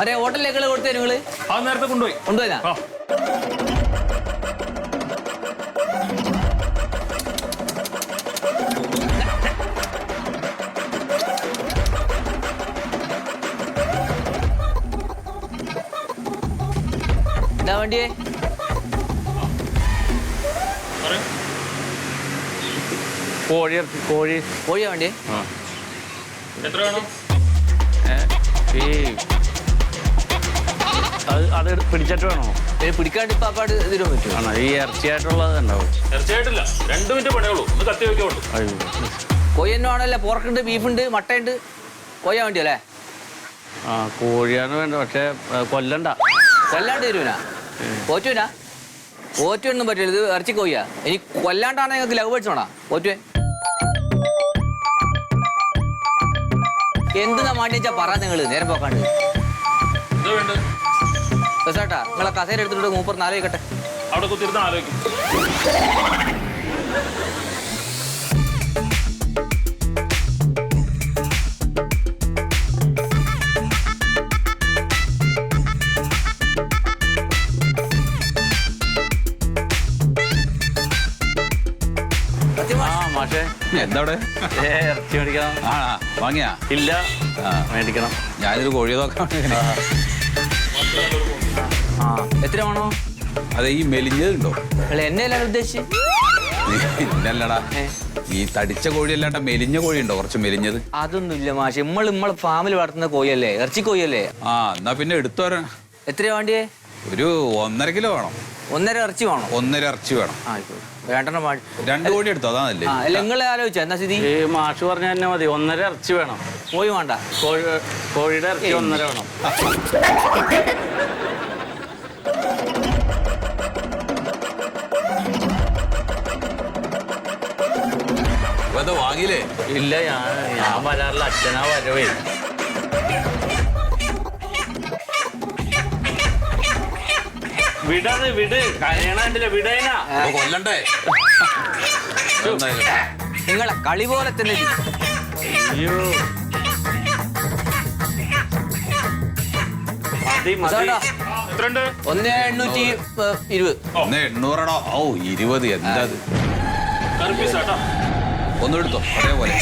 അരെ ഹോട്ടലിലേക്ക് കൊടുത്തേ നിങ്ങള് അത് നേരത്തെ കൊണ്ടുപോയി കൊണ്ടുപോയിനാ എന്താ വണ്ടിയേ കോഴിയാ വണ്ടിയേ എത്ര വേണം അത് പിടിച്ചിട്ട് വേണോ പിടിക്കാണ്ട് ഇപ്പൊ അപ്പാട് ഇതിടാൻ പറ്റുമോ ആണോ ഈ ഇറച്ചിയായിട്ടുള്ളത് ഉണ്ടാവും തീർച്ചയായിട്ടില്ല 2 മിനിറ്റ് പണിയുള്ളൂ ഒന്ന് കത്തി വെക്കുള്ളൂ കോഴി തന്നെ ആണല്ലേ പോർക്കുണ്ട് ബീഫുണ്ട് മട്ടയുണ്ട് കോഴിയാ വണ്ടി അല്ലേ ആ കോഴിയാണ് വേണ്ട പക്ഷെ കൊല്ലണ്ട കൊല്ലാണ്ട് തരൂനാ പോറ്റൂനാ പോറ്റൊന്നും പറ്റില്ല ഇത് ഇറച്ചി കോഴിയാ ഇനി കൊല്ലാണ്ടാണ് ഞങ്ങൾക്ക് ലവ് പഠിച്ചോണാ പോറ്റുവേ എന്തിനാ മാണ്ടിച്ചാ പറ നിങ്ങള് നേരം പോക്കാണ്ട് എന്താ വേണ്ടത് ബസാട്ടാ നിങ്ങളെ കസേര എടുത്തിട്ട് മൂപ്പർ ആലോചിക്കട്ടെ അവിടെ കുത്തിരുന്ന് ആലോചിക്കും മാഷേ എന്താ ഇറച്ചി മേടിക്കണം വാങ്ങിയാ ഇല്ല മേടിക്കണം ഞാനൊരു കോഴി നോക്കാൻ എത്ര വേണോ അതെ ഈ മെലിഞ്ഞതുണ്ടോ നിങ്ങൾ എന്നെ അല്ല ഉദ്ദേശിച്ച് ഇല്ലല്ലടാ ഈ തടിച്ച കോഴി അല്ലാണ്ട മെലിഞ്ഞ കോഴി ഉണ്ടോ കുറച്ച് മെലിഞ്ഞത് അതൊന്നുമില്ല മാഷ് നമ്മളെ ഫാമിൽ വളർത്തുന്ന കോഴിയല്ലേ ഇറച്ചി കോഴിയല്ലേ എന്നാ പിന്നെ എടുത്തു വരാൻ എത്രയാ വേണ്ടിയേ ഒരു 1.5 കിലോ വേണം 1.5 ഇറച്ചി വേണോ 1.5 ഇറച്ചി വേണം രണ്ടെണ്ണം 2 കോഴി എടുത്തോ അതാണല്ലേ അല്ല നിങ്ങൾ ആലോചിച്ചോ എന്നാ സ്ഥിതി ഈ മാഷ് പറഞ്ഞ തന്നെ മതി 1.5 ഇറച്ചി വേണം കോഴി വേണ്ട കോഴിയുടെ ഇറച്ചി 1.5 വേണം എന്താ വാങ്ങിയില്ലേ ഇല്ല ഞാൻ വരാറില്ല അച്ഛനാ വരവേ വിട് കരയണ വിടേനാ കൊല്ലണ്ടേ നിങ്ങളെ കളി പോലെ തന്നെ അയ്യോ മതി എത്രണ്ട് 1,820 800 ഓ 20 എന്താ കറി പീസാട്ടോ ഒന്നും എടുത്തോ അതേപോലെ